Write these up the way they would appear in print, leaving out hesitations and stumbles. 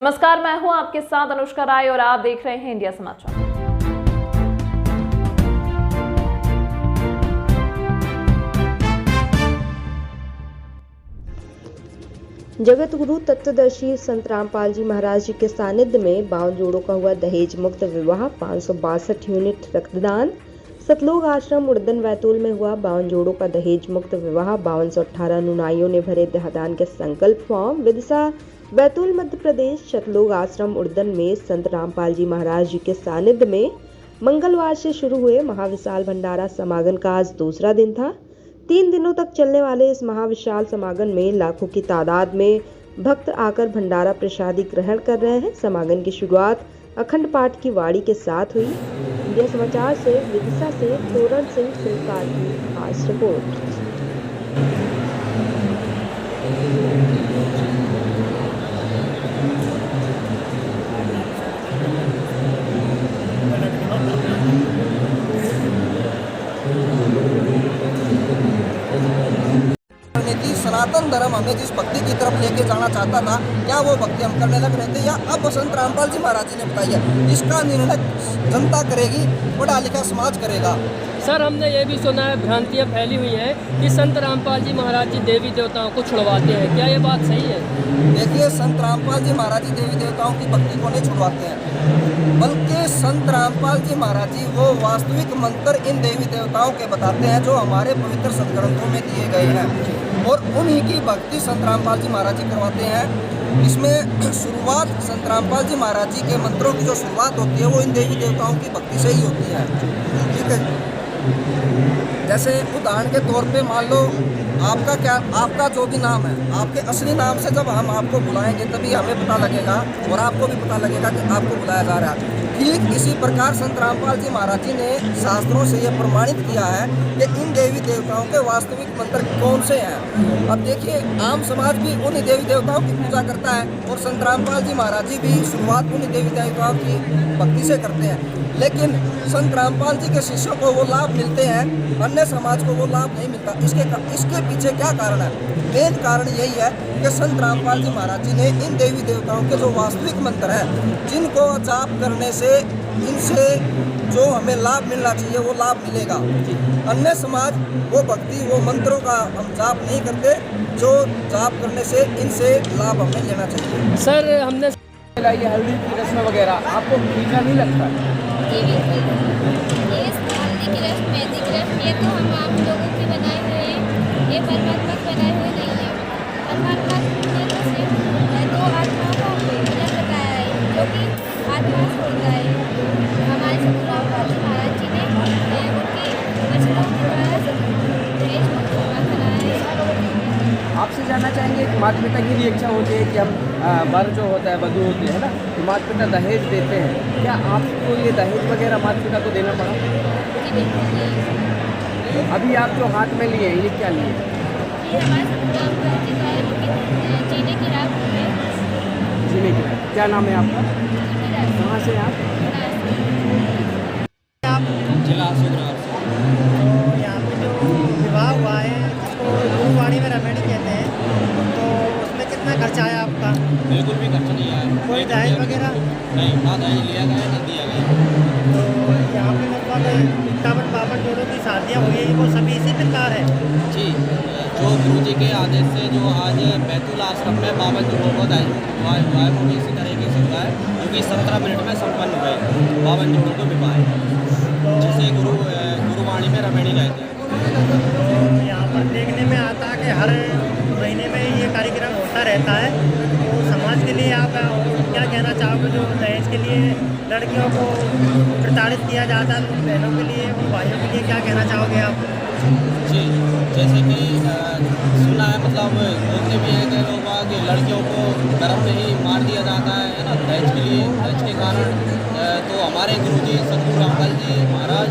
नमस्कार, मैं हूं आपके साथ अनुष्का राय और आप देख रहे हैं इंडिया समाचार। जगत गुरु तत्वदर्शी संत रामपाल जी महाराज जी के सानिध्य में 52 जोड़ों का हुआ दहेज मुक्त विवाह। 562 यूनिट रक्तदान। सतलोक आश्रम उड़दन बैतूल में हुआ 52 जोड़ों का दहेज मुक्त विवाह। 5218 अनुयायियों ने भरे देहदान के संकल्प फॉर्म। विदिशा बैतूल मध्य प्रदेश। सतलोक आश्रम उड़दन में संत रामपाल जी महाराज जी के सानिध्य में मंगलवार से शुरू हुए महाविशाल भंडारा समागम का आज दूसरा दिन था। 3 दिनों तक चलने वाले इस महाविशाल समागम में लाखों की तादाद में भक्त आकर भंडारा प्रसादी ग्रहण कर रहे हैं। समागम की शुरुआत अखंड पाठ की वाणी के साथ हुई। इंडिया समाचार से विदिशा से तोरण सिंह फिल्कार की खास रिपोर्ट। सनातन धर्म हमें जिस भक्ति की तरफ लेके जाना चाहता था, क्या वो भक्ति हम करने लग रहे थे या अब संत रामपाल जी महाराज जी ने बताई है, इसका निर्णय जनता करेगी, पढ़ा लिखा समाज करेगा। सर, हमने ये भी सुना है, भ्रांतियाँ फैली हुई हैं कि संत रामपाल जी महाराज जी देवी देवताओं को छुड़वाते हैं, क्या ये बात सही है? देखिए, संत रामपाल जी महाराज जी देवी देवताओं की भक्ति को नहीं छुड़वाते हैं, बल्कि संत रामपाल जी महाराज जी वो वास्तविक मंत्र इन देवी देवताओं के बताते हैं जो हमारे पवित्र सदग्रंथों में दिए गए हैं, और उन्हीं की भक्ति संत रामपाल जी महाराज जी करवाते हैं। इसमें शुरुआत संत रामपाल जी महाराज जी के मंत्रों की जो शुरुआत होती है वो इन देवी देवताओं की भक्ति से ही होती है। ठीक है, जैसे उदाहरण के तौर पे मान लो आपका जो भी नाम है, आपके असली नाम से जब हम आपको बुलाएंगे तभी हमें पता लगेगा और आपको भी पता लगेगा कि आपको बुलाया जा रहा है। ठीक इसी प्रकार संत रामपाल जी महाराज जी ने शास्त्रों से यह प्रमाणित किया है कि इन देवी देवताओं के वास्तविक मंत्र कौन से हैं। अब देखिए, आम समाज भी उन्हीं देवी देवताओं की पूजा करता है और संत रामपाल जी महाराज जी भी शुरुआत उन्हीं देवी देवताओं की भक्ति से करते हैं, लेकिन संत रामपाल जी के शिष्यों को वो लाभ मिलते हैं, अन्य समाज को वो लाभ नहीं मिलता। इसके पीछे क्या कारण है? मेन कारण यही है कि संत रामपाल जी महाराज जी ने इन देवी देवताओं के जो वास्तविक मंत्र हैं, जिनको जाप करने से इनसे जो हमें लाभ मिलना चाहिए वो लाभ मिलेगा। अन्य समाज वो भक्ति वो मंत्रों का हम जाप नहीं करते, जो जाप करने से इनसे लाभ हमें लेना चाहिए। सर, हमने ये हल्दी की रस्म वगैरह आपको फीका नहीं लगता? ये हल्दी की रस्म, मेहंदी की रस्म, ये तो हम आप लोगों की बनाए हुए हैं, ये परमात्मा के बनाए हुए नहीं है। परमात्मा ने बस दो आत्माओं को मिलन बताया है, जो कि आत्मा से होता है। हमारे संत रामपाल जी महाराज जी ने उनकी वचनों के द्वारा दहेज मुक्त विवाह कराया है। आपसे जानना चाहेंगे कि माता पिता की भी इच्छा होती है कि हम वर जो होता है, वधू होती है ना, तो माता पिता दहेज देते हैं, क्या आपको ये दहेज वगैरह माता पिता को देना पड़ा? जी बिल्कुल। अभी आप जो हाथ में लिए हैं, ये क्या लिए? ये हमारे संत रामपाल जी द्वारा जीने की राह है। जीने की राह। क्या नाम है आपका? कहाँ से आप? जिला सुग्राम से। तो यहाँ पे जो विवाह हुआ है जिसको गुरुवाणी में रमेणी कहते हैं, तो उसमें कितना खर्चा आया आपका? बिल्कुल भी खर्चा नहीं आया। कोई दहेज वगैरह नहीं, ना दहेज लिया गया ना दिया गया। तो यहाँ पे लगभग 51-52 जोड़ों की शादियाँ हुई है, वो सभी इसी प्रकार है जी, जो गुरु जी के आदेश से जो आज बैतूल आश्रम में 52 जोड़ों को दहेज हुआ है, वो भी इसी तरीके से हुआ है, जो कि 17 मिनट में संपन्न हुए 52 जोड़ों को विवाह, जिसे गुरुवाणी में रमेणी कहते हैं। तो यहाँ पर देखने में आता है कि हर महीने में ये कार्यक्रम होता रहता है। तो समाज के लिए आप क्या कहना चाहोगे? जो दहेज के लिए लड़कियों को प्रताड़ित किया जाता है, उन बहनों के लिए, उन भाइयों के लिए क्या कहना चाहोगे आप? जी, जैसे कि सुना है, मतलब बोलते भी हैं कि लोग कि लड़कियों को गर्भ में ही मार दिया जाता है ना, दहेज के लिए, दहेज के कारण। तो हमारे गुरुजी सतगुरु रामपाल जी महाराज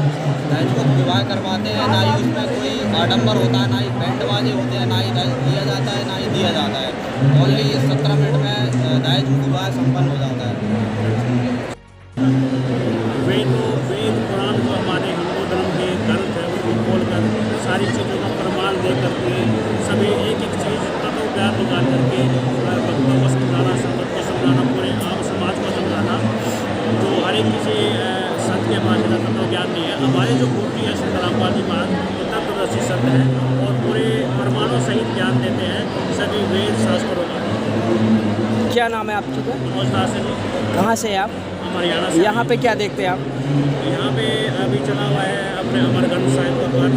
दहेज को विवाह करवाते हैं, ना ही उसमें कोई आडंबर होता है, ना ही बैंड बाजे होते हैं, ना ही दहेज दिया जाता है, ना ही दिया जाता है। ओनली 17 मिनट में दहेज विवाह संपन्न हो जाता है। वेद पुराण को हमारे हिंदू धर्म के ग्रंथ है, उनको खोलकर सारी चीज़ों का प्रमाण दे करके सभी एक एक चीज़ तत्व प्यार निकाल करके भक्तों को समझाना, संगत को समझाना, पूरे बात नहीं है। हमारे जो गुरु जी है संत रामपाल जी महाराज वो तत्वदर्शी संत हैं और पूरे प्रमाणों सहित ज्ञान देते हैं सभी वेद शास्त्रों का। क्या नाम है आपकी का? नमस्कार सर जी, कहाँ से हैं आप? हम हरियाणा से। यहाँ पे क्या देखते हैं आप? यहाँ पे अभी चला हुआ है अपने अमरगंज साहिब का पाठ